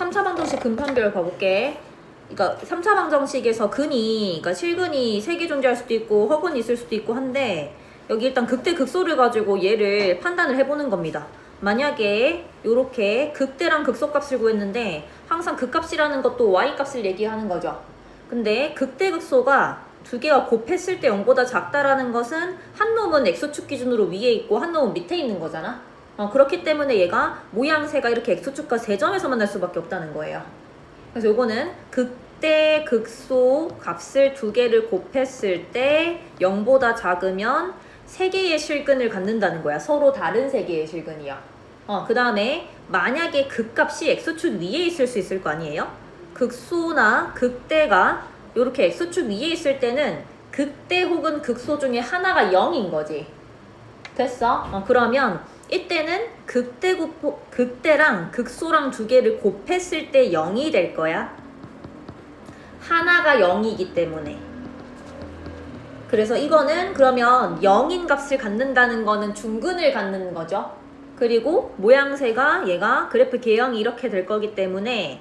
3차 방정식 근판별 봐볼게. 그러니까 3차 방정식에서 근이, 그러니까 실근이 3개 존재할 수도 있고 허근이 있을 수도 있고 한데, 여기 일단 극대 극소를 가지고 얘를 판단을 해보는 겁니다. 만약에 이렇게 극대랑 극소값을 구했는데 항상 극값이라는 것도 y값을 얘기하는 거죠. 근데 극대 극소가 두 개가 곱했을 때 0보다 작다라는 것은 한 놈은 x축 기준으로 위에 있고 한 놈은 밑에 있는 거잖아. 그렇기 때문에 얘가 모양새가 이렇게 x축과 세점에서 만날 수밖에 없다는 거예요. 그래서 요거는 극대 극소 값을 두 개를 곱했을 때 0보다 작으면 세 개의 실근을 갖는다는 거야. 서로 다른 세 개의 실근이야. 그 다음에 만약에 극값이 x축 위에 있을 수 있을 거 아니에요? 극소나 극대가 이렇게 x축 위에 있을 때는 극대 혹은 극소 중에 하나가 0인 거지. 됐어? 그러면 이때는 극대랑 극소랑 두 개를 곱했을 때 0이 될 거야. 하나가 0이기 때문에. 그래서 이거는 그러면 0인 값을 갖는다는 거는 중근을 갖는 거죠. 그리고 모양새가 얘가 그래프 개형이 이렇게 될 거기 때문에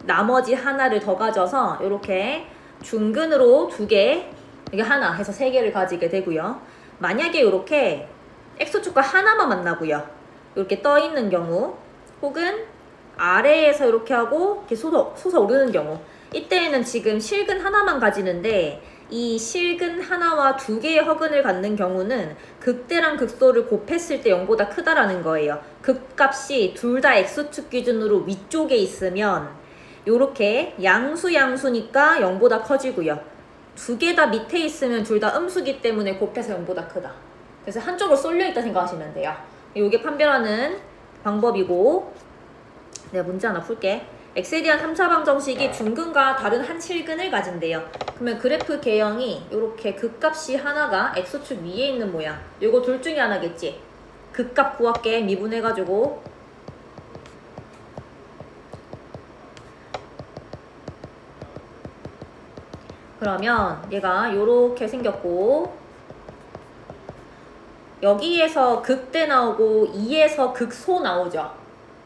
나머지 하나를 더 가져서 이렇게 중근으로 두 개, 이게 하나 해서 세 개를 가지게 되고요. 만약에 이렇게 x축과 하나만 만나고요. 이렇게 떠 있는 경우, 혹은 아래에서 이렇게 하고 이렇게 솟아오르는 경우, 이때에는 지금 실근 하나만 가지는데 이 실근 하나와 두 개의 허근을 갖는 경우는 극대랑 극소를 곱했을 때 0보다 크다라는 거예요. 극값이 둘 다 x축 기준으로 위쪽에 있으면 요렇게 양수니까 0보다 커지고요. 두 개 다 밑에 있으면 둘 다 음수기 때문에 곱해서 0보다 크다. 그래서 한쪽으로 쏠려있다 생각하시면 돼요. 이게 판별하는 방법이고, 내가 문제 하나 풀게. x에 대한 3차 방정식이 중근과 다른 한 실근을 가진대요. 그러면 그래프 개형이 이렇게 극값이 하나가 x축 위에 있는 모양. 요거 둘 중에 하나겠지. 극값 구할게. 미분해가지고. 그러면 얘가 요렇게 생겼고, 여기에서 극대 나오고 2에서 극소 나오죠.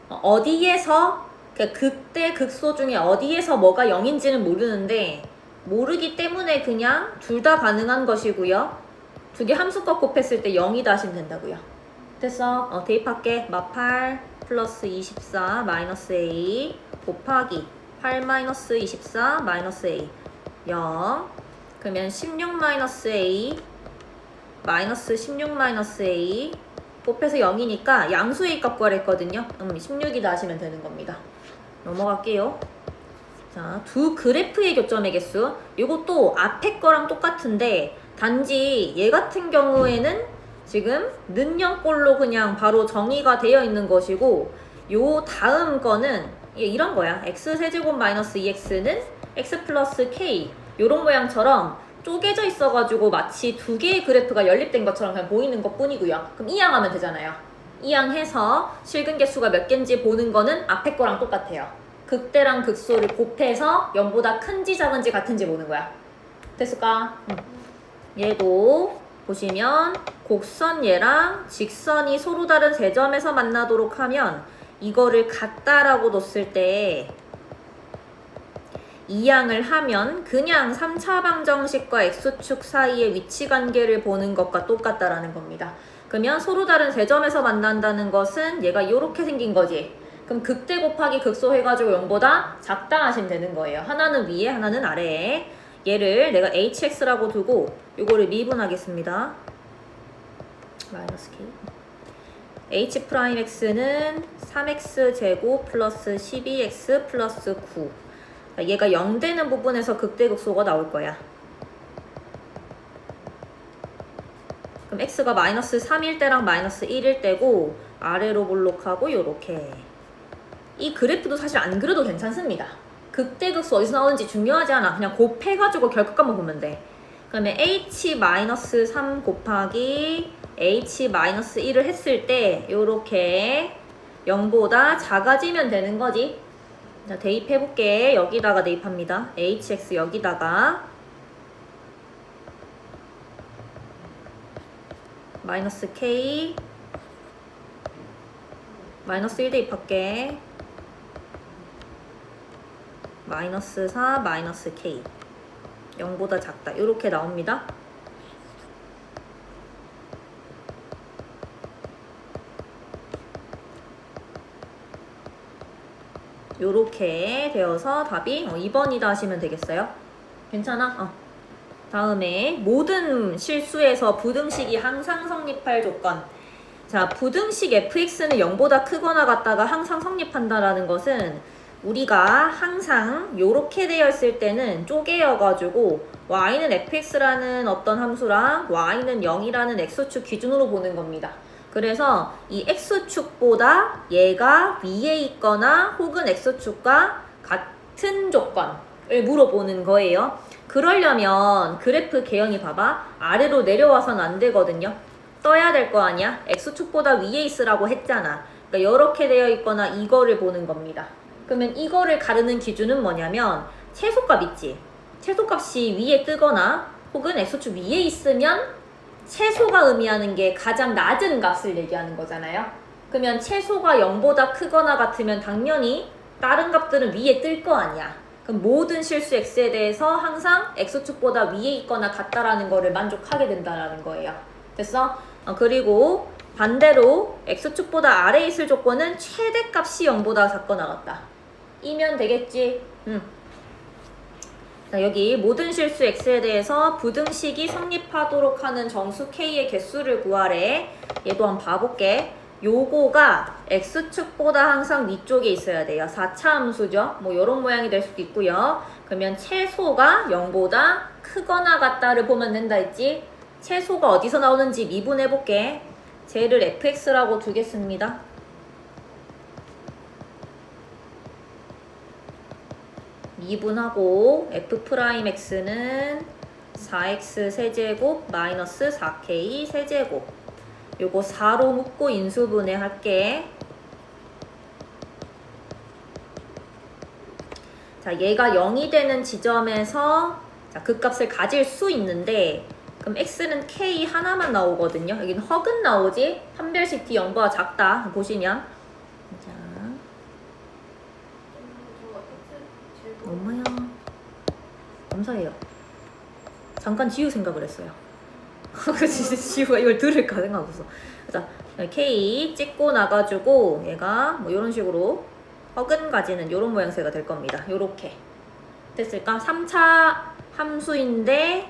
어디에서, 극대 극소 중에 어디에서 뭐가 0인지는 모르는데 모르기 때문에 그냥 둘 다 가능한 것이고요. 두 개 함수값 곱했을 때 0이다 하시면 된다고요. 됐어? 대입할게. 마8 플러스 24 마이너스 a 곱하기 8 마이너스 24 마이너스 a 0. 그러면 16 마이너스 a 마이너스 16 마이너스 a 곱해서 0이니까 양수의 값 구하랬거든요. 16이다 하시면 되는 겁니다. 넘어갈게요. 자, 두 그래프의 교점의 개수. 이것도 앞에 거랑 똑같은데 단지 얘 같은 경우에는 지금 는영꼴로 그냥 바로 정의가 되어 있는 것이고, 요 다음 거는 이런 거야. x세제곱 마이너스 2x는 x 플러스 k 요런 모양처럼 쪼개져 있어가지고 마치 두 개의 그래프가 연립된 것처럼 그냥 보이는 것 뿐이고요. 그럼 이항하면 되잖아요. 이항해서 실근 개수가 몇 개인지 보는 거는 앞에 거랑 똑같아요. 극대랑 극소를 곱해서 0보다 큰지 작은지 같은지 보는 거야. 됐을까? 얘도 보시면 곡선 얘랑 직선이 서로 다른 세 점에서 만나도록 하면 이거를 같다라고 뒀을 때 이항을 하면 그냥 3차 방정식과 x축 사이의 위치 관계를 보는 것과 똑같다라는 겁니다. 그러면 서로 다른 세 점에서 만난다는 것은 얘가 이렇게 생긴 거지. 그럼 극대 곱하기 극소 해가지고 0보다 작다 하시면 되는 거예요. 하나는 위에, 하나는 아래에. 얘를 내가 hx라고 두고 요거를 미분하겠습니다. 마이너스 k. h'x는 3x제곱 플러스 12x 플러스 9. 얘가 0 되는 부분에서 극대극소가 나올 거야. 그럼 x가 마이너스 3일 때랑 마이너스 1일 때고 아래로 볼록하고 요렇게. 이 그래프도 사실 안 그려도 괜찮습니다. 극대극소 어디서 나오는지 중요하지 않아. 그냥 곱해가지고 결과값만 보면 돼. 그러면 h-3 곱하기 h-1을 했을 때 요렇게 0보다 작아지면 되는 거지. 자, 대입해볼게. 여기다가 대입합니다. hx 여기다가 마이너스 k 마이너스 1 대입할게. 마이너스 4 마이너스 k 0보다 작다 이렇게 나옵니다. 요렇게 되어서 답이 2번이다 하시면 되겠어요. 괜찮아? 다음에 모든 실수에서 부등식이 항상 성립할 조건. 자, 부등식 fx는 0보다 크거나 같다가 항상 성립한다라는 것은 우리가 항상 요렇게 되어 있을 때는 쪼개여가지고 y는 fx라는 어떤 함수랑 y는 0이라는 x축 기준으로 보는 겁니다. 그래서 이 x축보다 얘가 위에 있거나 혹은 x축과 같은 조건을 물어보는 거예요. 그러려면 그래프 개형이 봐봐. 아래로 내려와서는 안 되거든요. 떠야 될 거 아니야? x축보다 위에 있으라고 했잖아. 그러니까 이렇게 되어 있거나 이거를 보는 겁니다. 그러면 이거를 가르는 기준은 뭐냐면 최소값 있지? 최소값이 위에 뜨거나 혹은 x축 위에 있으면 최소가 의미하는 게 가장 낮은 값을 얘기하는 거잖아요. 그러면 최소가 0보다 크거나 같으면 당연히 다른 값들은 위에 뜰 거 아니야. 그럼 모든 실수 x에 대해서 항상 x축보다 위에 있거나 같다라는 거를 만족하게 된다라는 거예요. 됐어? 그리고 반대로 x축보다 아래에 있을 조건은 최대값이 0보다 작거나 같다. 이면 되겠지? 자, 여기 모든 실수 x에 대해서 부등식이 성립하도록 하는 정수 k의 개수를 구하래. 얘도 한번 봐볼게. 요거가 x축보다 항상 위쪽에 있어야 돼요. 4차 함수죠. 뭐 요런 모양이 될 수도 있고요. 그러면 최소가 0보다 크거나 같다를 보면 된다 했지. 최소가 어디서 나오는지 미분해볼게. 쟤를 fx라고 두겠습니다. 미분하고 f'x는 4x 세제곱 마이너스 4k 세제곱. 요거 4로 묶고 인수분해 할게. 자, 얘가 0이 되는 지점에서 자, 그 값을 가질 수 있는데 그럼 x는 k 하나만 나오거든요. 여기는 허근 나오지? 판별식 d 0보다 작다. 보시면 자, 엄마야 감사해요. 잠깐 지우 생각을 했어요. 지우가 이걸 들을까 생각했어. 자, K 찍고 나가지고 얘가 뭐 이런 식으로 허근 가지는 이런 모양새가 될 겁니다. 요렇게 됐을까? 3차 함수인데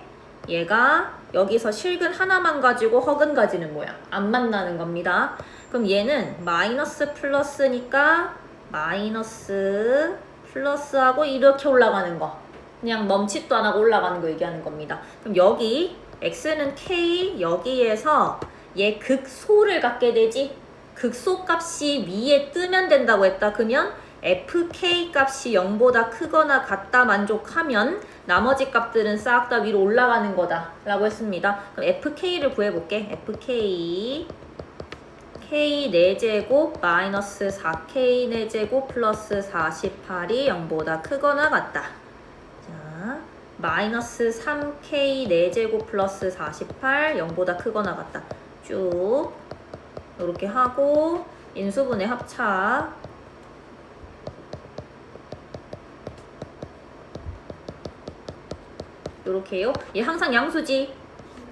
얘가 여기서 실근 하나만 가지고 허근 가지는 모양 안 만나는 겁니다. 그럼 얘는 마이너스 플러스니까 마이너스 플러스하고 이렇게 올라가는 거 그냥 멈칫도 안 하고 올라가는 거 얘기하는 겁니다. 그럼 여기 x는 k 여기에서 얘 극소를 갖게 되지. 극소 값이 위에 뜨면 된다고 했다. 그러면 fk 값이 0보다 크거나 같다 만족하면 나머지 값들은 싹 다 위로 올라가는 거다 라고 했습니다. 그럼 fk를 구해볼게. fk k 4제곱 마이너스 4k 4제곱 플러스 48이 0보다 크거나 같다. 자, 마이너스 3k 4제곱 플러스 48 0보다 크거나 같다. 쭉 이렇게 하고 인수분해 합차 요렇게요. 얘 항상 양수지.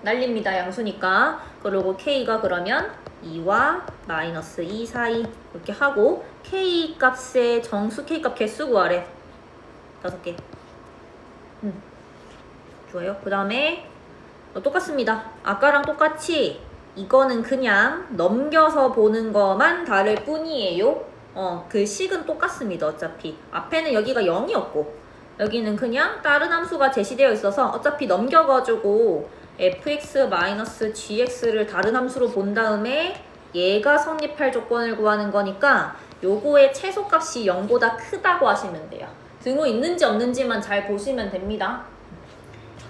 날립니다. 양수니까. 그리고 k가 그러면 2와 마이너스 2 사이 이렇게 하고 k 값의 정수 k 값 개수 구하래. 5개. 좋아요. 그 다음에 똑같습니다. 아까랑 똑같이 이거는 그냥 넘겨서 보는 것만 다를 뿐이에요. 그 식은 똑같습니다. 어차피 앞에는 여기가 0이었고 여기는 그냥 다른 함수가 제시되어 있어서 어차피 넘겨가지고 fx-gx를 다른 함수로 본 다음에 얘가 성립할 조건을 구하는 거니까 요거의 최소값이 0보다 크다고 하시면 돼요. 등호 있는지 없는지만 잘 보시면 됩니다.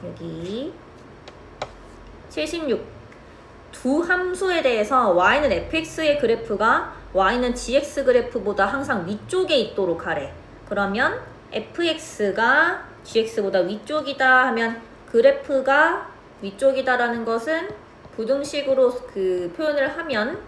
여기 76 두 함수에 대해서 y는 fx의 그래프가 y는 gx 그래프보다 항상 위쪽에 있도록 하래. 그러면 fx가 gx보다 위쪽이다 하면 그래프가 위쪽이다라는 것은 부등식으로 표현을 하면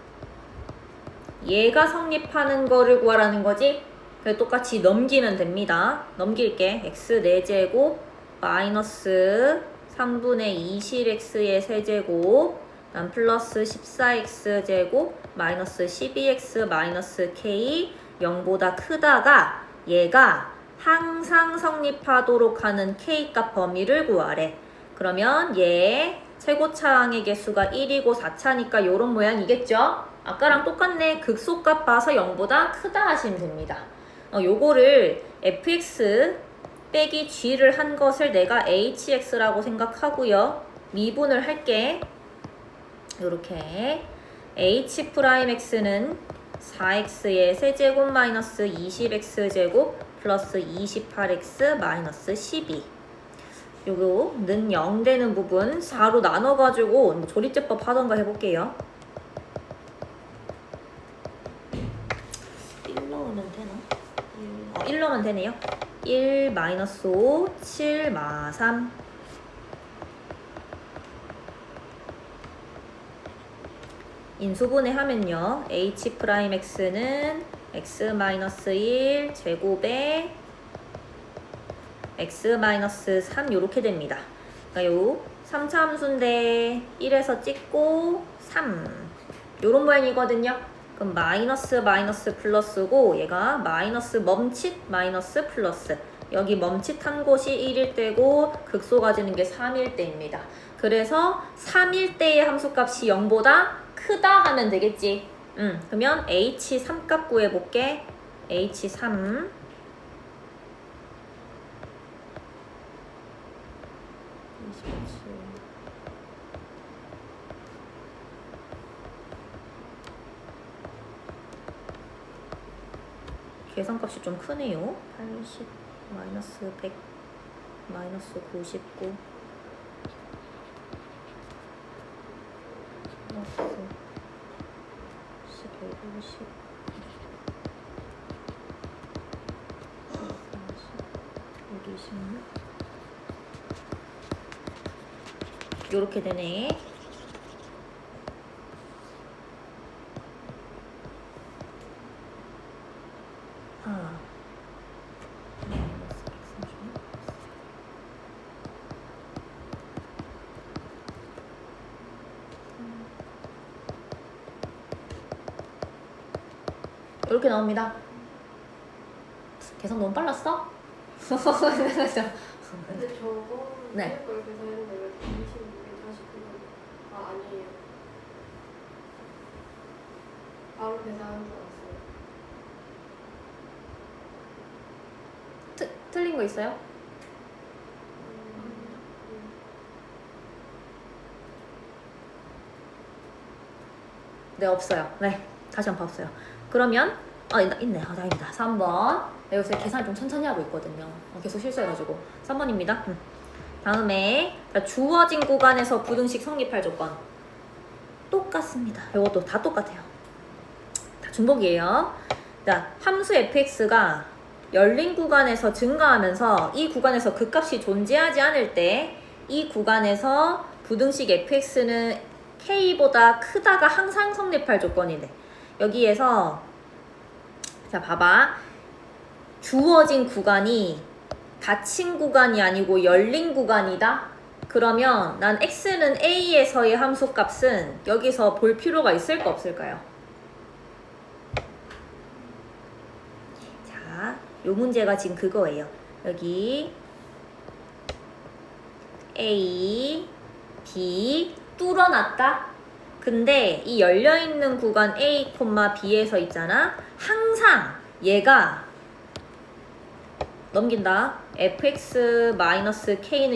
얘가 성립하는 거를 구하라는 거지. 그래 똑같이 넘기면 됩니다. 넘길게. x 4제곱 마이너스 3분의 20x의 세제곱 난 플러스 14x제곱 마이너스 12x 마이너스 k 0보다 크다가 얘가 항상 성립하도록 하는 k값 범위를 구하래. 그러면 얘 최고차항의 개수가 1이고 4차니까 요런 모양이겠죠? 아까랑 똑같네. 극소값 봐서 0보다 크다 하시면 됩니다. 요거를 fx 빼기 g를 한 것을 내가 hx라고 생각하고요. 미분을 할게. 요렇게 h'x는 4x의 세제곱 마이너스 20x제곱 플러스 28x 마이너스 12 요거는 0 되는 부분 4로 나눠가지고 조리제법 하던가 해볼게요. 1 넣으면 되나? 1 넣으면 되네요. 1 마이너스 5 7 마 3 인수분해 하면요. h'x는 x-1 제곱에 x-3 요렇게 됩니다. 그러니까 요 3차 함수인데 1에서 찍고 3 요런 모양이거든요. 그럼 마이너스 플러스고 얘가 마이너스 멈칫 마이너스 플러스 여기 멈칫한 곳이 1일 때고 극소 가지는 게 3일 때입니다. 그래서 3일 때의 함수값이 0보다 크다 하면 되겠지. 그러면 h3 값 구해볼게. h3 계산값이 좀 크네요. 80 마이너스 100 마이너스 99 플러스 11, 50 40 126 요렇게 되네. 이렇게 나옵니다. 계산 너무 빨랐어? 근데 저거 네. 걸 계산했는데 왜 26에 다시 그거 아니에요. 바로 계산한 줄 알았어요. 틀린 거 있어요? 네, 없어요. 네, 다시 한번 봐보세요. 그러면 있네. 다행이다. 3번. 여기서 계산 좀 천천히 하고 있거든요. 계속 실수해가지고 3번입니다. 다음에 주어진 구간에서 부등식 성립할 조건 똑같습니다. 이것도 다 똑같아요. 다 중복이에요. 자, 함수 fx가 열린 구간에서 증가하면서 이 구간에서 극값이 존재하지 않을 때 이 구간에서 부등식 fx는 k보다 크다가 항상 성립할 조건이네. 여기에서 자 봐봐. 주어진 구간이 닫힌 구간이 아니고 열린 구간이다. 그러면 난 x는 a에서의 함수값은 여기서 볼 필요가 있을까 없을까요? 자, 요 문제가 지금 그거예요. 여기 a, b 뚫어놨다. 근데 이 열려있는 구간 a, b에서 있잖아. 항상 얘가 넘긴다. fx-k는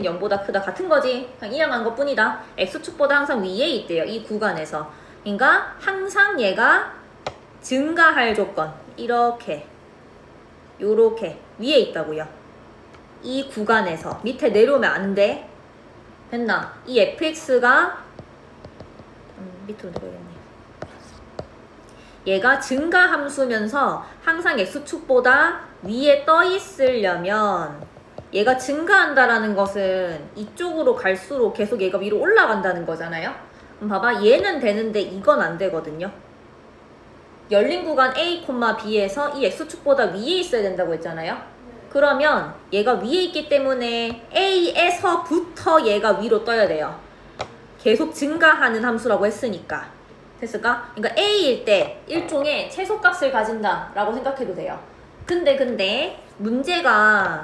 0보다 크다. 같은 거지. 그냥 이양한 것 뿐이다. x축보다 항상 위에 있대요. 이 구간에서. 그러니까 항상 얘가 증가할 조건. 이렇게 요렇게 위에 있다고요. 이 구간에서 밑에 내려오면 안 돼. 됐나? 이 fx가 밑으로 내려야겠네. 얘가 증가함수면서 항상 x축보다 위에 떠 있으려면 얘가 증가한다라는 것은 이쪽으로 갈수록 계속 얘가 위로 올라간다는 거잖아요. 그럼 봐봐. 얘는 되는데 이건 안 되거든요. 열린 구간 A, B에서 이 x축보다 위에 있어야 된다고 했잖아요. 그러면 얘가 위에 있기 때문에 A에서부터 얘가 위로 떠야 돼요. 계속 증가하는 함수라고 했으니까. 됐을까? 그러니까 A일 때 일종의 최소값을 가진다라고 생각해도 돼요. 근데 문제가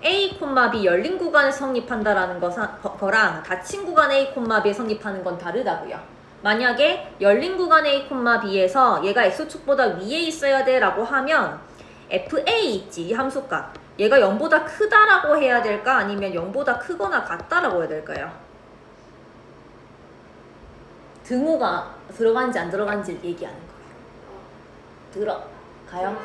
A, B 열린 구간에 성립한다라는 거랑 닫힌 구간 A, B에 성립하는 건 다르다고요. 만약에 열린 구간 A, B에서 얘가 x축보다 위에 있어야 돼 라고 하면 FA 있지, 이 함수값. 얘가 0보다 크다라고 해야 될까? 아니면 0보다 크거나 같다라고 해야 될까요? 등호가 들어간지 안 들어간지 얘기하는 거예요. 들어가요?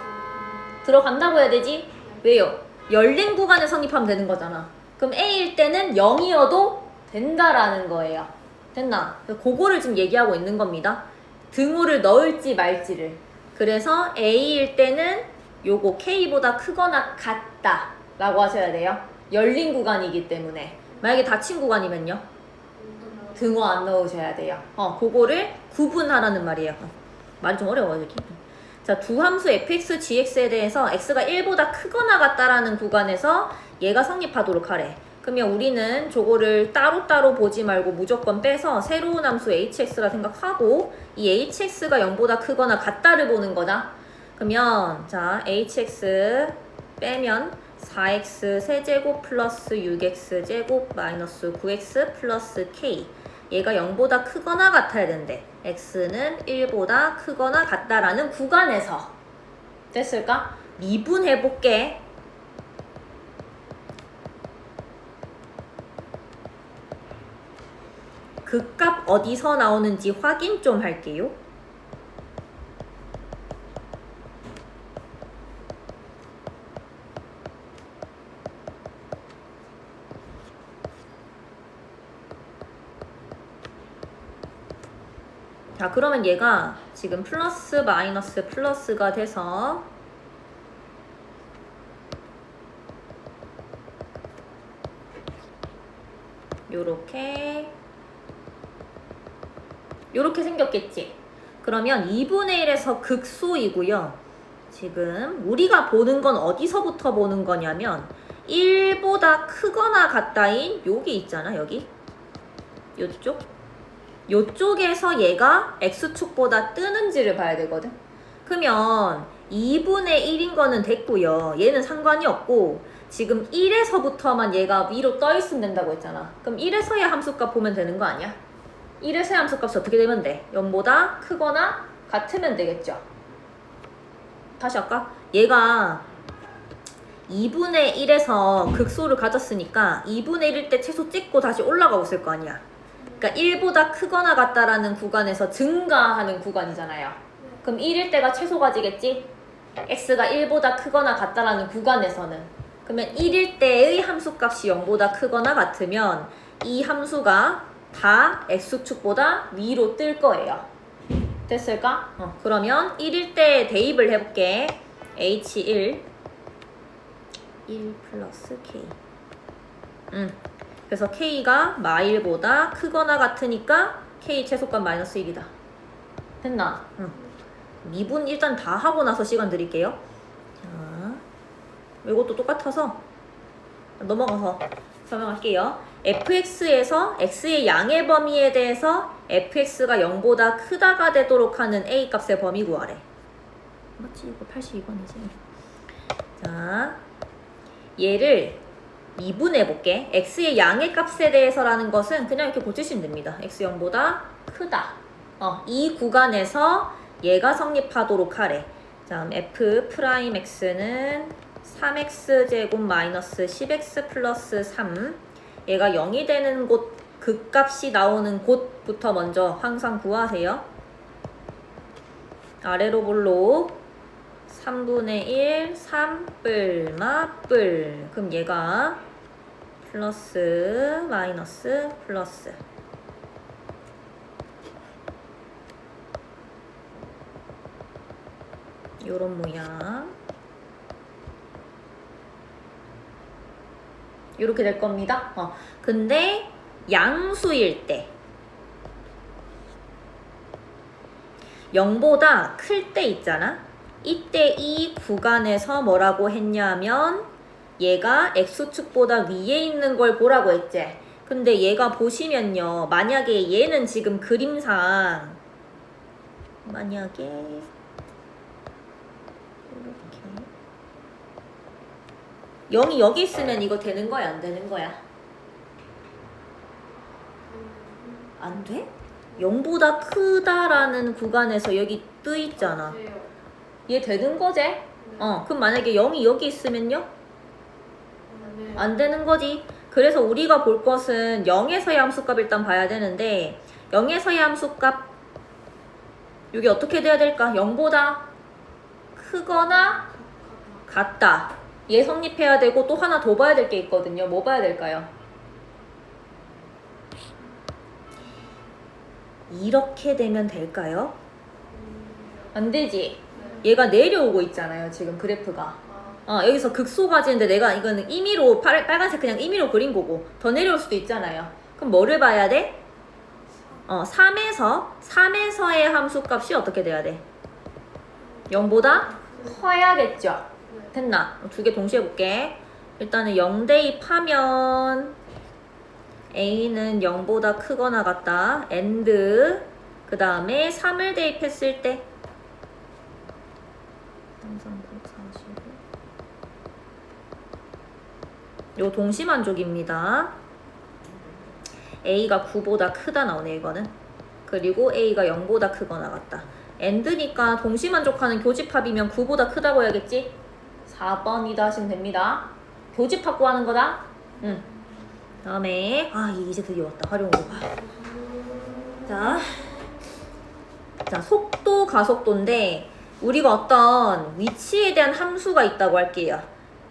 들어간다고 해야 되지? 왜요? 열린 구간에 성립하면 되는 거잖아. 그럼 A일 때는 0이어도 된다라는 거예요. 됐나? 그거를 지금 얘기하고 있는 겁니다. 등호를 넣을지 말지를. 그래서 A일 때는 요거 K보다 크거나 같다 라고 하셔야 돼요. 열린 구간이기 때문에. 만약에 닫힌 구간이면요? 등호 안 넣으셔야 돼요. 그거를 구분하라는 말이에요. 말이 좀 어려워요, 여기. 자, 두 함수 fx, gx에 대해서 x가 1보다 크거나 같다라는 구간에서 얘가 성립하도록 하래. 그러면 우리는 저거를 따로따로 보지 말고 무조건 빼서 새로운 함수 hx라 생각하고 이 hx가 0보다 크거나 같다를 보는 거다. 그러면 자, hx 빼면 4x 세제곱 플러스 6x 제곱 마이너스 9x 플러스 k. 얘가 0보다 크거나 같아야 된대. x는 1보다 크거나 같다라는 구간에서. 됐을까? 미분해볼게. 그 값 어디서 나오는지 확인 좀 할게요. 자, 그러면 얘가 지금 플러스 마이너스 플러스가 돼서 요렇게 생겼겠지. 그러면 2분의 1에서 극소이고요. 지금 우리가 보는 건 어디서부터 보는 거냐면 1보다 크거나 같다인 여기 있잖아, 여기. 요쪽. 요쪽에서 얘가 x축보다 뜨는지를 봐야 되거든. 그러면 2분의 1인 거는 됐고요. 얘는 상관이 없고 지금 1에서부터만 얘가 위로 떠 있으면 된다고 했잖아. 그럼 1에서의 함수값 보면 되는 거 아니야? 1에서의 함수값이 어떻게 되면 돼? 0보다 크거나 같으면 되겠죠. 다시 할까? 얘가 2분의 1에서 극소를 가졌으니까 2분의 1일 때 최소 찍고 다시 올라가고 있을 거 아니야. 그러니까 1보다 크거나 같다라는 구간에서 증가하는 구간이잖아요. 그럼 1일 때가 최소 가지겠지? x가 1보다 크거나 같다라는 구간에서는. 그러면 1일 때의 함수값이 0보다 크거나 같으면 이 함수가 다 x축보다 위로 뜰 거예요. 됐을까? 그러면 1일 때 대입을 해볼게. h1 1 플러스 k. 그래서 k가 마일보다 크거나 같으니까 k 최소값 마이너스 1이다. 됐나? 미분 일단 다 하고 나서 시간 드릴게요. 자, 이것도 똑같아서 넘어가서 설명할게요. fx에서 x의 양의 범위에 대해서 fx가 0보다 크다가 되도록 하는 a 값의 범위 구하래. 맞지? 이거 82번이지. 자, 얘를 미분해볼게. x의 양의 값에 대해서라는 것은 그냥 이렇게 고치시면 됩니다. x 0보다 크다. 이 구간에서 얘가 성립하도록 하래. 자, f 프라임 x는 3x 제곱 마이너스 10x 플러스 3. 얘가 0이 되는 곳, 그 값이 나오는 곳부터 먼저 항상 구하세요. 아래로 볼록 3분의 1, 3뿔, 마뿔. 그럼 얘가 플러스, 마이너스, 플러스. 요런 모양. 요렇게 될 겁니다. 근데 양수일 때 0보다 클 때 있잖아. 이때 이 구간에서 뭐라고 했냐면 얘가 x축보다 위에 있는 걸 보라고 했지. 근데 얘가 보시면요. 만약에 얘는 지금 그림상 만약에 이렇게 0이 여기 있으면 이거 되는 거야 안 되는 거야? 안 돼? 0보다 크다라는 구간에서 여기 뜨 있잖아. 돼요. 얘 되는 거지? 네. 그럼 만약에 0이 여기 있으면요? 네. 안 되는 거지. 그래서 우리가 볼 것은 0에서의 함수값 일단 봐야 되는데 0에서의 함수값 이게 어떻게 돼야 될까? 0보다 크거나 같다. 얘 성립해야 되고 또 하나 더 봐야 될 게 있거든요. 뭐 봐야 될까요? 이렇게 되면 될까요? 안 되지. 얘가 내려오고 있잖아요. 지금 그래프가. 여기서 극소 가지는데 내가 이거는 임의로 빨간색 그냥 임의로 그린 거고 더 내려올 수도 있잖아요. 그럼 뭐를 봐야 돼? 3에서의 함수값이 어떻게 돼야 돼? 0보다 커야겠죠. 됐나? 두 개 동시에 볼게. 일단은 0 대입하면 a는 0보다 크거나 같다. and 그 다음에 3을 대입했을 때 요 동시만족입니다. a가 9보다 크다 나오네 이거는. 그리고 a가 0보다 크거나 같다. and니까 동시만족하는 교집합이면 9보다 크다고 해야겠지? 4번이다 하시면 됩니다. 교집합 구하는 거다. 다음에 이제 드디어 왔다. 활용으로 봐. 자 속도 가속도인데 우리가 어떤 위치에 대한 함수가 있다고 할게요.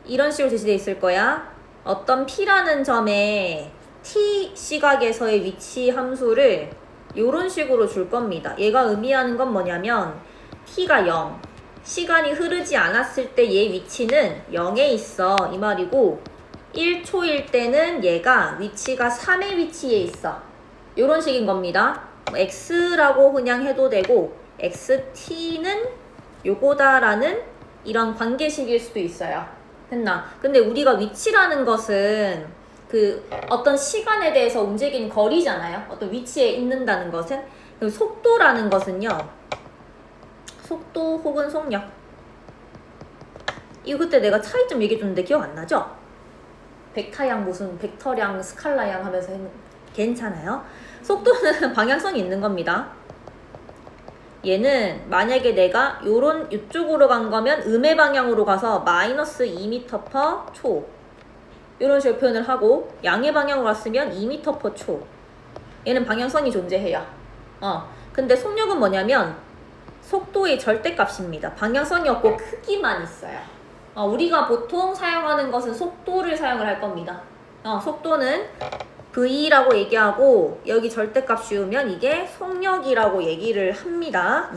이런 식으로 제시되어 있을 거야. 어떤 P라는 점에 T 시각에서의 위치 함수를 이런 식으로 줄 겁니다. 얘가 의미하는 건 뭐냐면 T가 0, 시간이 흐르지 않았을 때 얘 위치는 0에 있어 이 말이고 1초일 때는 얘가 위치가 3의 위치에 있어 이런 식인 겁니다. X라고 그냥 해도 되고 XT는 요거다라는 이런 관계식일 수도 있어요. 됐나? 근데 우리가 위치라는 것은 그 어떤 시간에 대해서 움직이는 거리잖아요. 어떤 위치에 있는다는 것은. 그리고 속도라는 것은요. 속도 혹은 속력. 이거 그때 내가 차이점 얘기해줬는데 기억 안 나죠? 벡터양 무슨 벡터량 스칼라양 하면서 괜찮아요? 속도는 방향성이 있는 겁니다. 얘는 만약에 내가 이쪽으로 간 거면 음의 방향으로 가서 마이너스 2m/초 이런 식으로 표현을 하고 양의 방향으로 갔으면 2m/초 얘는 방향성이 존재해요. 근데 속력은 뭐냐면 속도의 절대값입니다. 방향성이 없고 크기만 있어요. 우리가 보통 사용하는 것은 속도를 사용을 할 겁니다. 속도는 V라고 얘기하고 여기 절대값 씌우면 이게 속력이라고 얘기를 합니다.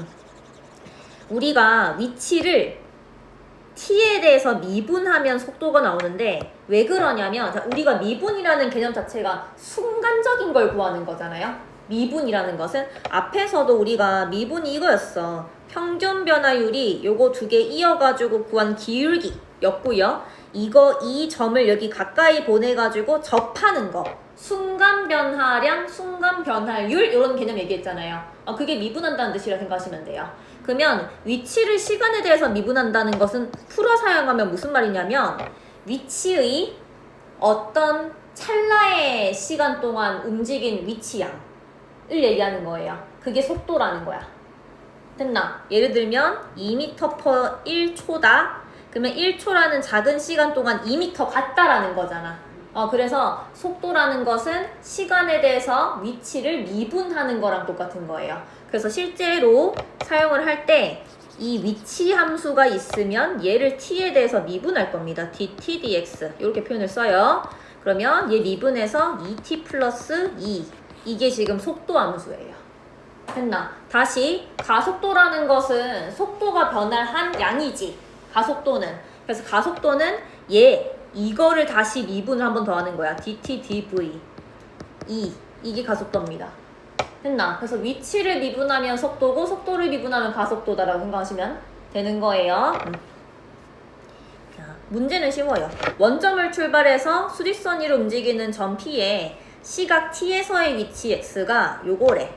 우리가 위치를 T에 대해서 미분하면 속도가 나오는데 왜 그러냐면 우리가 미분이라는 개념 자체가 순간적인 걸 구하는 거잖아요. 미분이라는 것은 앞에서도 우리가 미분이 이거였어. 평균 변화율이 요거 두 개 이어가지고 구한 기울기였고요. 이 점을 여기 가까이 보내가지고 접하는 거. 순간 변화량, 순간 변화율 이런 개념 얘기했잖아요. 그게 미분한다는 뜻이라 생각하시면 돼요. 그러면 위치를 시간에 대해서 미분한다는 것은 풀어 사용하면 무슨 말이냐면 위치의 어떤 찰나의 시간 동안 움직인 위치양을 얘기하는 거예요. 그게 속도라는 거야. 됐나? 예를 들면 2m/1초다. 그러면 1초라는 작은 시간 동안 2m 같다라는 거잖아. 그래서 속도라는 것은 시간에 대해서 위치를 미분하는 거랑 똑같은 거예요. 그래서 실제로 사용을 할 때 이 위치 함수가 있으면 얘를 t에 대해서 미분할 겁니다. dt, dx 이렇게 표현을 써요. 그러면 얘 미분해서 2t 플러스 2 이게 지금 속도 함수예요. 됐나? 다시 가속도라는 것은 속도가 변화한 양이지. 가속도는. 그래서 가속도는 이거를 다시 미분을 한 번 더 하는 거야. dt, dv. 이게 가속도입니다. 됐나? 그래서 위치를 미분하면 속도고 속도를 미분하면 가속도다라고 생각하시면 되는 거예요. 자, 문제는 쉬워요. 원점을 출발해서 수직선 위로 움직이는 점 P에 시각 T에서의 위치 X가 요거래.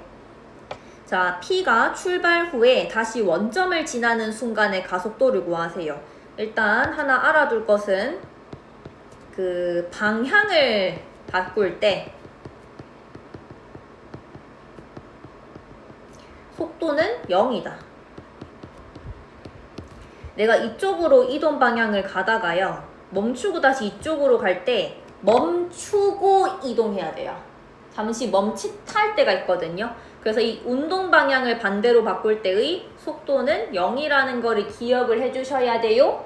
자, P가 출발 후에 다시 원점을 지나는 순간의 가속도를 구하세요. 일단 하나 알아둘 것은 그 방향을 바꿀 때 속도는 0이다. 내가 이쪽으로 이동 방향을 가다가요. 멈추고 다시 이쪽으로 갈 때 멈추고 이동해야 돼요. 잠시 멈칫할 때가 있거든요. 그래서 이 운동 방향을 반대로 바꿀 때의 속도는 0이라는 거를 기억을 해주셔야 돼요.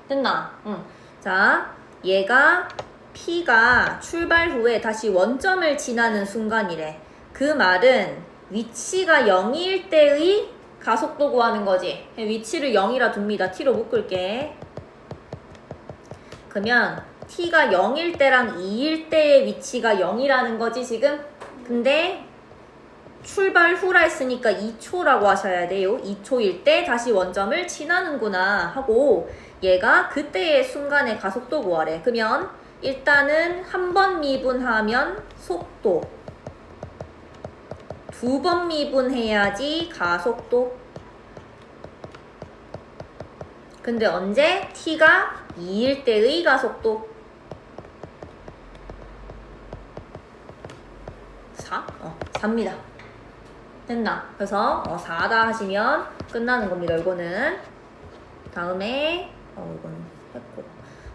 됐나? 응. 자, 얘가 P가 출발 후에 다시 원점을 지나는 순간이래. 그 말은 위치가 0일 때의 가속도 구하는 거지. 위치를 0이라 둡니다. T로 묶을게. 그러면 T가 0일 때랑 2일 때의 위치가 0이라는 거지 지금. 근데 출발 후라 했으니까 2초라고 하셔야 돼요. 2초일 때 다시 원점을 지나는구나 하고 얘가 그때의 순간의 가속도 구하래. 그러면 일단은 한 번 미분하면 속도, 두 번 미분해야지 가속도. 근데 언제? T가 2일 때의 가속도 4? 4입니다. 됐나? 그래서 4다 하시면 끝나는 겁니다. 이거는 다음에 이거는 했고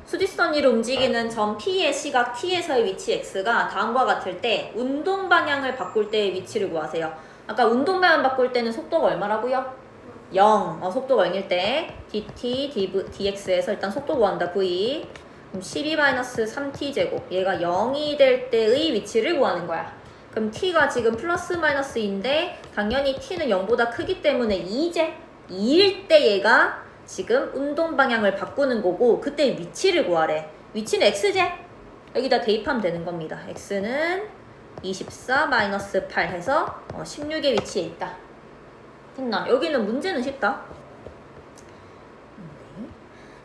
수직선 위로 움직이는 점 P의 시각 T에서의 위치 X가 다음과 같을 때 운동 방향을 바꿀 때의 위치를 구하세요. 아까 운동 방향 바꿀 때는 속도가 얼마라고요? 0. 속도가 0일 때 dt, dx에서 일단 속도 구한다. v. 그럼 12-3t 제곱. 얘가 0이 될 때의 위치를 구하는 거야. 그럼 t가 지금 플러스 마이너스인데 당연히 t는 0보다 크기 때문에 2제. 2일 때 얘가 지금 운동 방향을 바꾸는 거고 그때 위치를 구하래. 위치는 x제. 여기다 대입하면 되는 겁니다. x는 24-8 해서 16의 위치에 있다. 됐나? 여기는 문제는 쉽다.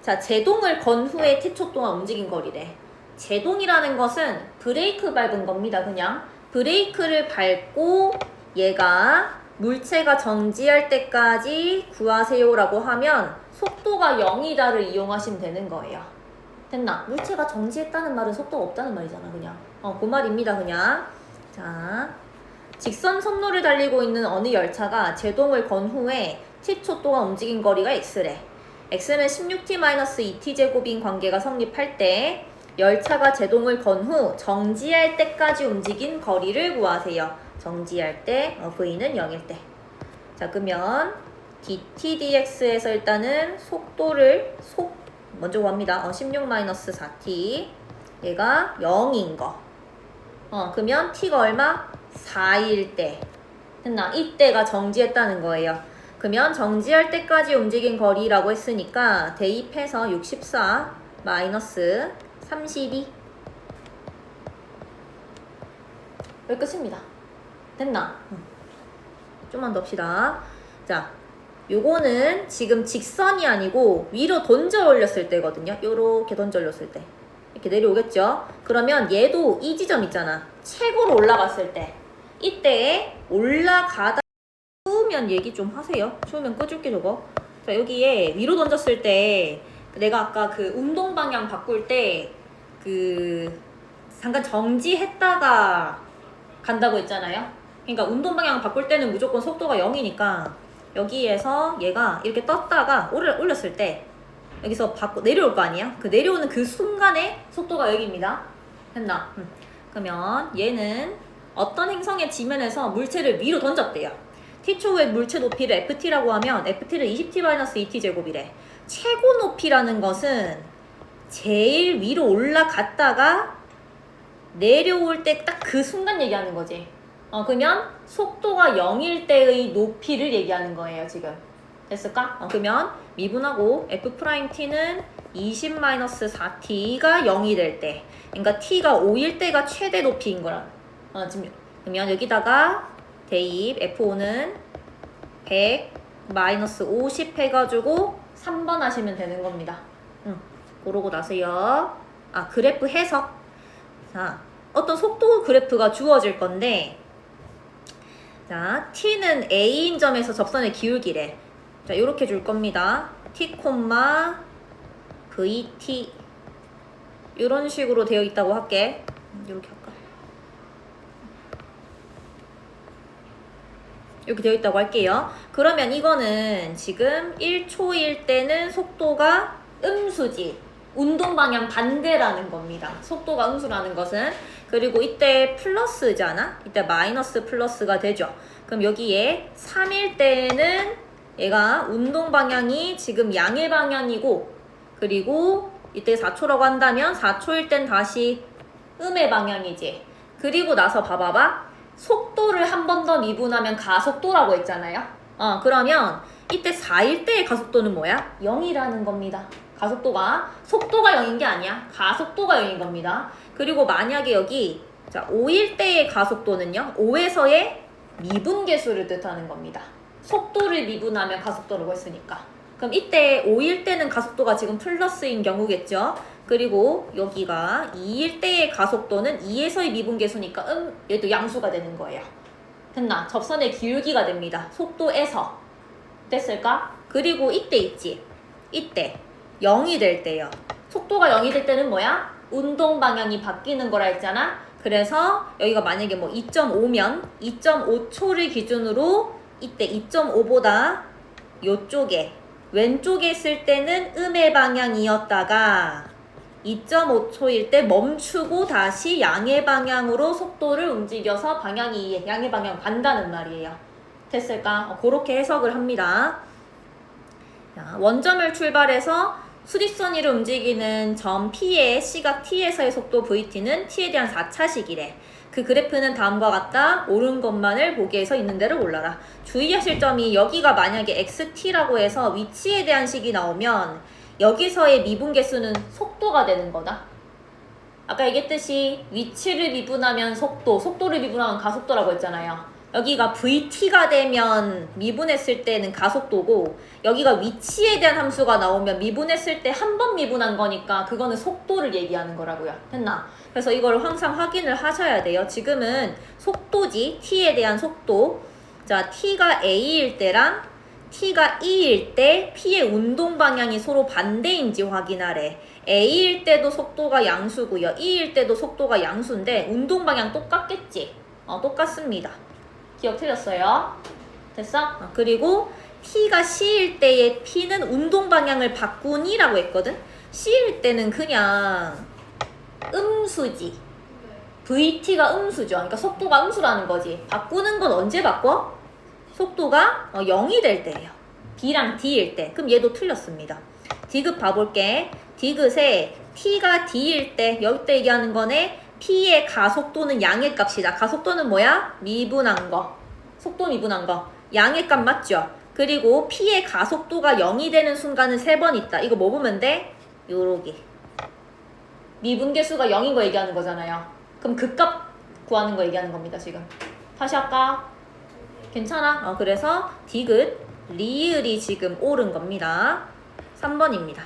자, 제동을 건 후에 t초 동안 움직인 거리래. 제동이라는 것은 브레이크 밟은 겁니다. 그냥 브레이크를 밟고 얘가 물체가 정지할 때까지 구하세요라고 하면 속도가 0이다를 이용하시면 되는 거예요. 됐나? 물체가 정지했다는 말은 속도가 없다는 말이잖아. 그냥 그 말입니다. 그냥 자, 직선 선로를 달리고 있는 어느 열차가 제동을 건 후에 t초 동안 움직인 거리가 x래. x는 16t-2t 제곱인 관계가 성립할 때 열차가 제동을 건 후 정지할 때까지 움직인 거리를 구하세요. 정지할 때 v는 0일 때. 자, 그러면 dt dx에서 일단은 속도를 먼저 구합니다. 16-4t 얘가 0인 거. 그러면 t가 얼마? 4일 때. 됐나? 이때가 정지했다는 거예요. 그러면 정지할 때까지 움직인 거리라고 했으니까 대입해서 64 마이너스 32 여기 끝입니다. 됐나? 좀만 더 합시다. 자, 요거는 지금 직선이 아니고 위로 던져 올렸을 때거든요. 요렇게 던져 올렸을 때 이렇게 내려오겠죠. 그러면 얘도 이 지점 있잖아. 최고로 올라갔을 때 이때 올라가다 추우면 얘기 좀 하세요. 추우면 꺼줄게 저거. 자, 여기에 위로 던졌을 때 내가 아까 그 운동 방향 바꿀 때 그 잠깐 정지했다가 간다고 했잖아요. 그러니까 운동 방향 바꿀 때는 무조건 속도가 0이니까 여기에서 얘가 이렇게 떴다가 올렸을 때 여기서 내려올 거 아니야? 그 내려오는 그 순간에 속도가 여기입니다. 됐나? 그러면 얘는 어떤 행성의 지면에서 물체를 위로 던졌대요. t초의 물체 높이를 ft라고 하면 ft를 20t-2t 제곱이래. 최고 높이라는 것은 제일 위로 올라갔다가 내려올 때 딱 그 순간 얘기하는 거지. 그러면 속도가 0일 때의 높이를 얘기하는 거예요, 지금. 됐을까? 그러면 미분하고 f't는 20-4t가 0이 될 때. 그러니까 t가 5일 때가 최대 높이인 거라. 지금 그러면 여기다가 대입 F5는 100 마이너스 50 해가지고 3번 하시면 되는 겁니다. 그러고 나서요. 그래프 해석. 자, 어떤 속도 그래프가 주어질 건데, 자, t는 a인 점에서 접선의 기울기래. 자, 요렇게 줄 겁니다. t, vt. 이런 식으로 되어 있다고 할게. 이렇게 할까? 이렇게 되어 있다고 할게요. 그러면 이거는 지금 1초일 때는 속도가 음수지. 운동 방향 반대라는 겁니다. 속도가 음수라는 것은. 그리고 이때 플러스잖아? 이때 마이너스 플러스가 되죠. 그럼 여기에 3일 때는 얘가 운동 방향이 지금 양의 방향이고, 그리고 이때 4초라고 한다면 4초일 땐 다시 음의 방향이지. 그리고 나서 봐봐봐. 속도를 한 번 더 미분하면 가속도라고 했잖아요. 그러면 이때 4일 때의 가속도는 뭐야? 0이라는 겁니다. 가속도가 속도가 0인 게 아니야. 가속도가 0인 겁니다. 그리고 만약에 여기 5일 때의 가속도는요. 5에서의 미분계수를 뜻하는 겁니다. 속도를 미분하면 가속도라고 했으니까. 그럼 이때 5일 때는 가속도가 지금 플러스인 경우겠죠. 그리고 여기가 2일 때의 가속도는 2에서의 미분계수니까 얘도 양수가 되는 거예요. 됐나? 접선의 기울기가 됩니다. 속도에서. 됐을까? 그리고 이때 있지. 이때 0이 될 때요. 속도가 0이 될 때는 뭐야? 운동 방향이 바뀌는 거라 했잖아. 그래서 여기가 만약에 뭐 2.5면 2.5초를 기준으로 이때 2.5보다 요쪽에 왼쪽에 있을 때는 음의 방향이었다가 2.5초일 때 멈추고 다시 양의 방향으로 속도를 움직여서 방향이 양의 방향 간다는 말이에요. 됐을까? 그렇게 해석을 합니다. 자, 원점을 출발해서 수직선 위로 움직이는 점 P의 시각 T에서의 속도 VT는 T에 대한 4차식이래. 그 그래프는 다음과 같다. 옳은 것만을 보기에서 있는 대로 골라라. 주의하실 점이 여기가 만약에 XT라고 해서 위치에 대한 식이 나오면 여기서의 미분계수는 속도가 되는 거다. 아까 얘기했듯이 위치를 미분하면 속도, 속도를 미분하면 가속도라고 했잖아요. 여기가 VT가 되면 미분했을 때는 가속도고 여기가 위치에 대한 함수가 나오면 미분했을 때 한 번 미분한 거니까 그거는 속도를 얘기하는 거라고요. 됐나? 그래서 이걸 항상 확인을 하셔야 돼요. 지금은 속도지, t에 대한 속도. 자, t가 a일 때랑 t가 e일 때 p의 운동 방향이 서로 반대인지 확인하래. a일 때도 속도가 양수고요. e일 때도 속도가 양수인데 운동 방향 똑같겠지? 똑같습니다. 기억 틀렸어요? 됐어? 그리고 t가 c일 때의 p는 운동 방향을 바꾸니라고 했거든? c일 때는 그냥 음수지. vt가 음수죠. 그러니까 속도가 음수라는 거지. 바꾸는 건 언제 바꿔? 속도가 0이 될 때예요. b랑 d일 때. 그럼 얘도 틀렸습니다. 디귿 봐볼게. 디귿에 t가 d일 때, 여기 때 얘기하는 거네. p의 가속도는 양의 값이다. 가속도는 뭐야? 미분한 거. 속도 미분한 거. 양의 값 맞죠? 그리고 p의 가속도가 0이 되는 순간은 3번 있다. 이거 뭐 보면 돼? 요러기. 미분계수가 0인 거 얘기하는 거잖아요. 그럼 그 값 구하는 거 얘기하는 겁니다, 지금. 다시 할까? 괜찮아? 그래서 디귿, 리을이 지금 옳은 겁니다. 3번입니다.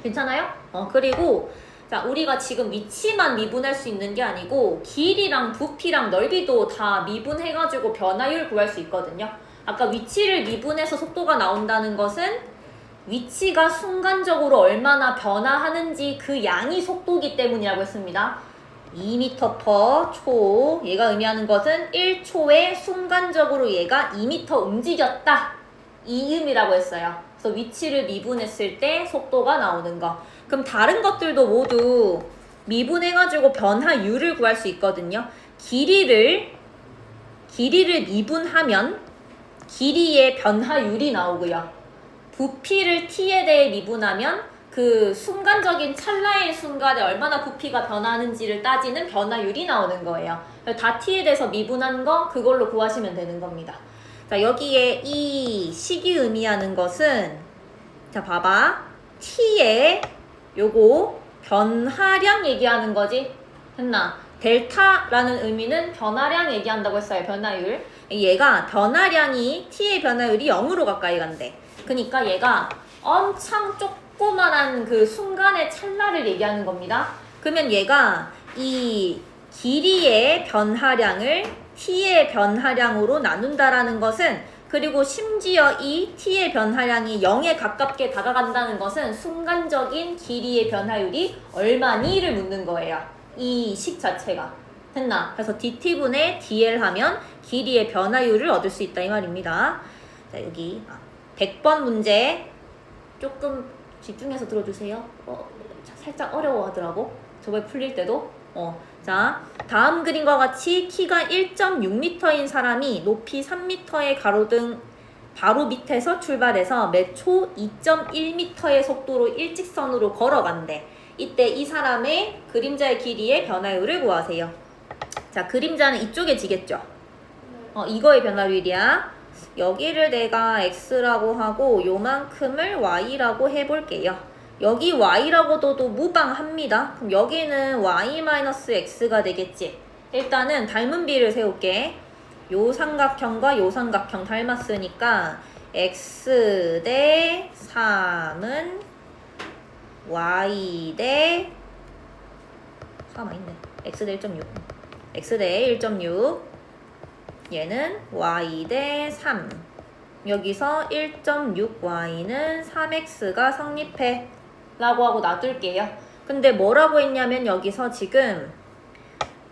괜찮아요? 그리고 자, 우리가 지금 위치만 미분할 수 있는 게 아니고 길이랑 부피랑 넓이도 다 미분해가지고 변화율 구할 수 있거든요. 아까 위치를 미분해서 속도가 나온다는 것은 위치가 순간적으로 얼마나 변화하는지 그 양이 속도기 때문이라고 했습니다. 2m/초. 얘가 의미하는 것은 1초에 순간적으로 얘가 2m 움직였다. 이 의미라고 했어요. 그래서 위치를 미분했을 때 속도가 나오는 거. 그럼 다른 것들도 모두 미분해가지고 변화율을 구할 수 있거든요. 길이를 미분하면 길이의 변화율이 나오고요. 부피를 t에 대해 미분하면 그 순간적인 찰나의 순간에 얼마나 부피가 변하는지를 따지는 변화율이 나오는 거예요. 다 t에 대해서 미분한 거 그걸로 구하시면 되는 겁니다. 자, 여기에 이 식이 의미하는 것은 자, 봐봐. t의 요거 변화량 얘기하는 거지. 했나? 델타라는 의미는 변화량 얘기한다고 했어요. 변화율. 얘가 변화량이 t의 변화율이 0으로 가까이 간대. 그러니까 얘가 엄청 조그만한 그 순간의 찰나를 얘기하는 겁니다. 그러면 얘가 이 길이의 변화량을 t의 변화량으로 나눈다라는 것은, 그리고 심지어 이 t의 변화량이 0에 가깝게 다가간다는 것은 순간적인 길이의 변화율이 얼마니를 묻는 거예요. 이 식 자체가. 됐나? 그래서 dt분의 dl 하면 길이의 변화율을 얻을 수 있다 이 말입니다. 자, 여기 100번 문제 조금 집중해서 들어주세요. 살짝 어려워하더라고. 저번에 풀릴 때도. 자, 다음 그림과 같이 키가 1.6m인 사람이 높이 3m의 가로등 바로 밑에서 출발해서 매 초 2.1m의 속도로 일직선으로 걸어간대. 이때 이 사람의 그림자의 길이의 변화율을 구하세요. 자, 그림자는 이쪽에 지겠죠? 이거의 변화율이야. 여기를 내가 x라고 하고 요만큼을 y라고 해볼게요. 여기 y라고 둬도 무방합니다. 그럼 여기는 y-x가 되겠지. 일단은 닮은 비를 세울게. 요 삼각형과 요 삼각형 닮았으니까 x 대 3은 y 대 3 있네. x 대 1.6. x 대 1.6. 얘는 y 대 3. 여기서 1.6y는 3x가 성립해 라고 하고 놔둘게요. 근데 뭐라고 했냐면 여기서 지금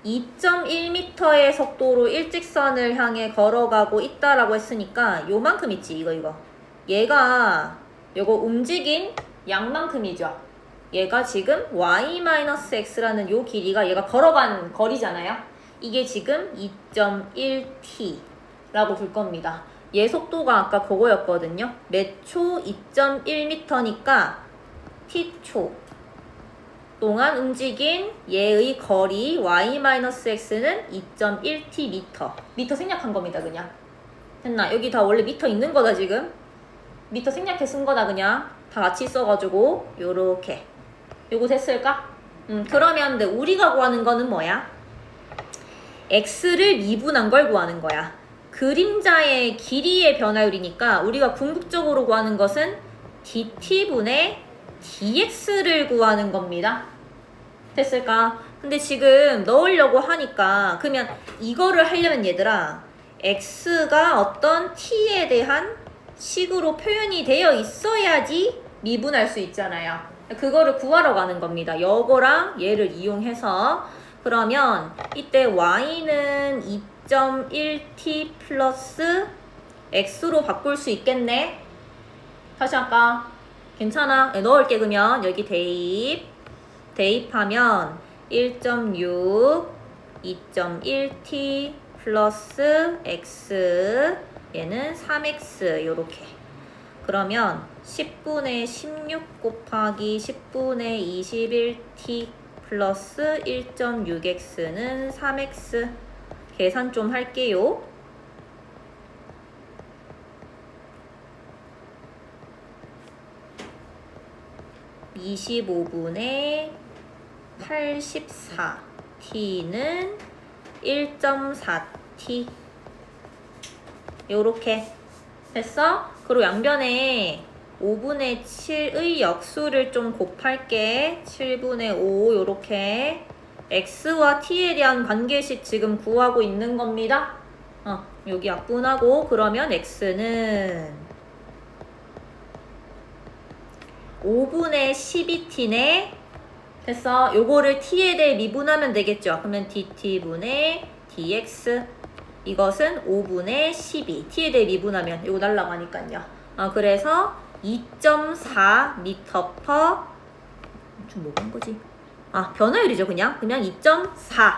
2.1m의 속도로 일직선을 향해 걸어가고 있다라고 했으니까 요만큼 있지. 이거 얘가 요거 움직인 양만큼이죠. 얘가 지금 y-x라는 요 길이가 얘가 걸어간 거리잖아요. 이게 지금 2.1t 라고 둘 겁니다. 얘 속도가 아까 그거였거든요. 매 초 2.1m니까 t초 동안 움직인 얘의 거리 y-x는 2.1t 미터 생략한 겁니다. 그냥 됐나? 여기 다 원래 미터 있는 거다. 지금 미터 생략해 쓴 거다. 그냥 다 같이 써가지고 요렇게 요거 됐을까? 그러면 우리가 구하는 거는 뭐야? x를 미분한 걸 구하는 거야. 그림자의 길이의 변화율이니까 우리가 궁극적으로 구하는 것은 dt분의 dx를 구하는 겁니다. 됐을까? 근데 지금 넣으려고 하니까 그러면 이거를 하려면 얘들아 x가 어떤 t에 대한 식으로 표현이 되어 있어야지 미분할 수 있잖아요. 그거를 구하러 가는 겁니다. 요거랑 얘를 이용해서. 그러면 이때 y는 2.1t 플러스 x로 바꿀 수 있겠네. 다시 할까? 괜찮아. 넣을게. 그러면 여기 대입하면 1.6 2.1t 플러스 x 얘는 3x 요렇게. 그러면 10분의 16 곱하기 10분의 21t 플러스 1.6x는 3x. 계산 좀 할게요. (25분의 84) t는 1.4t 요렇게 됐어? 그리고 양변에 5분의 7의 역수를 좀 곱할게. 7분의 5 요렇게. x와 t에 대한 관계식 지금 구하고 있는 겁니다. 여기 약분하고 그러면 x는 5분의 12t네. 됐어? 요거를 t에 대해 미분하면 되겠죠. 그러면 dt분의 dx. 이것은 5분의 12. t에 대해 미분하면 요거 날라가니까요. 그래서 2.4m per 좀 뭐가 한 거지? 변화율이죠. 그냥 2.4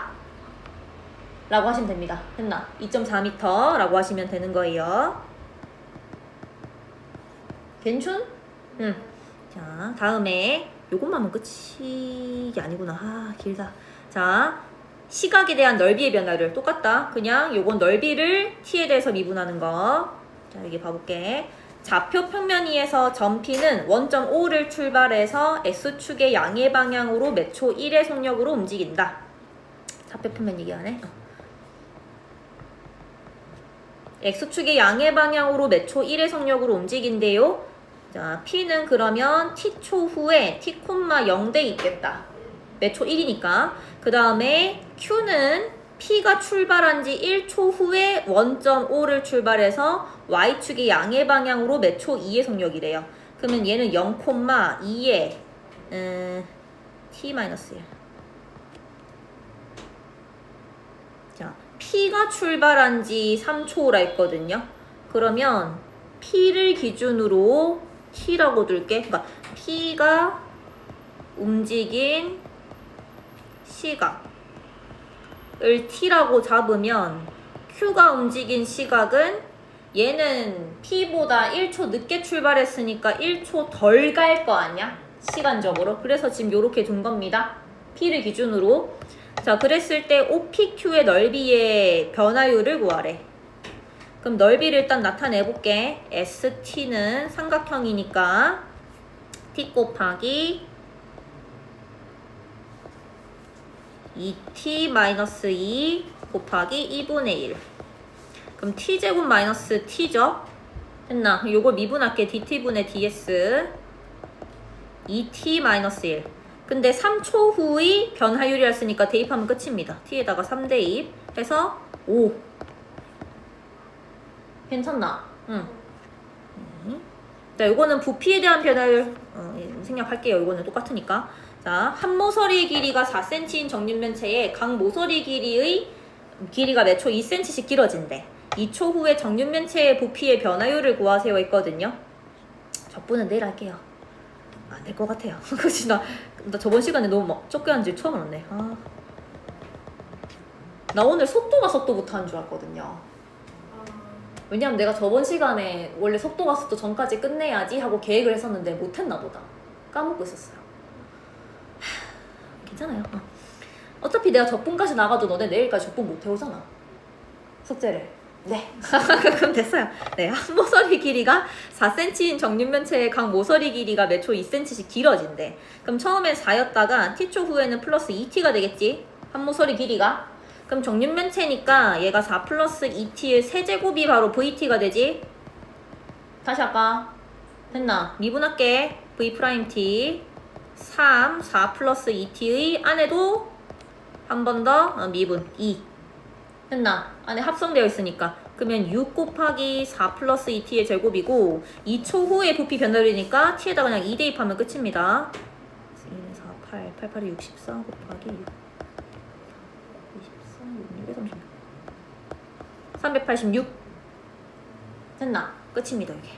라고 하시면 됩니다. 됐나? 2.4m 라고 하시면 되는 거예요. 괜춘? 자, 다음에 요것만 하면 끝이 아니구나. 길다. 자, 시각에 대한 넓이의 변화를 똑같다. 그냥 요건 넓이를 t에 대해서 미분하는 거. 자, 여기 봐볼게. 좌표 평면 위에서 점 P는 원점 O를 출발해서 X축의 양의 방향으로 매 초 1의 속력으로 움직인다. 자, 답변표면 얘기하네. X축의 양의 방향으로 몇 초 1의 성력으로 움직인대요. 자, P는 그러면 T초 후에 T, 0대 있겠다. 몇 초 1이니까. 그 다음에 Q는 P가 출발한 지 1초 후에 1.5를 출발해서 Y축의 양의 방향으로 몇 초 2의 성력이래요. 그러면 얘는 0,2에 T-1. 자, P가 출발한 지 3초라 했거든요. 그러면 P를 기준으로 T라고 둘게. 그러니까 P가 움직인 시각을 T라고 잡으면 Q가 움직인 시각은 얘는 P보다 1초 늦게 출발했으니까 1초 덜 갈 거 아니야? 시간적으로. 그래서 지금 요렇게 둔 겁니다. P를 기준으로. 자, 그랬을 때 OPQ의 넓이의 변화율을 구하래. 그럼 넓이를 일단 나타내 볼게. ST는 삼각형이니까 T 곱하기 2T-2 곱하기 2분의 1. 그럼 T제곱 마이너스 T죠? 됐나? 요걸 미분할게. DT분의 DS 2T-1. 근데 3초 후의 변화율이라 했으니까 대입하면 끝입니다. T에다가 3대입 해서 5. 괜찮나? 응. 자, 요거는 부피에 대한 변화율 생략할게요. 요거는 똑같으니까. 자, 한 모서리의 길이가 4cm인 정육면체에 각 모서리 길이의 길이가 몇 초 2cm씩 길어진대. 2초 후에 정육면체의 부피의 변화율을 구하세요 했거든요. 적분은 내일 할게요. 안 될 것 같아요. 그치, 나 저번 시간에 너무 막 쫓겨난 줄 처음 알았네. 나 오늘 속도부터 한 줄 알았거든요. 왜냐면 내가 저번 시간에 원래 속도가 속도 전까지 끝내야지 하고 계획을 했었는데 못했나 보다. 까먹고 있었어요. 괜찮아요. 어차피 내가 적분까지 나가도 너네 내일까지 적분 못 해오잖아. 숙제를. 네. 그럼 됐어요. 네. 한 모서리 길이가 4cm인 정육면체의 각 모서리 길이가 몇 초 2cm씩 길어진대. 그럼 처음엔 4였다가 T초 후에는 플러스 2T가 되겠지? 한 모서리 길이가. 그럼 정육면체니까 얘가 4 플러스 2T의 세제곱이 바로 VT가 되지? 다시 할까? 됐나? 미분할게. V'T 3, 4 플러스 2T의 안에도 한 번 더 미분 2. 됐나? 안에 합성되어 있으니까. 그러면 6 곱하기 4 플러스 2T의 제곱이고 2초 후에 부피 변화율이니까 T에다 그냥 2 대입하면 끝입니다. 1, 4, 8, 8, 8이 64 곱하기 6. 24, 6, 386. 됐나? 끝입니다, 이게.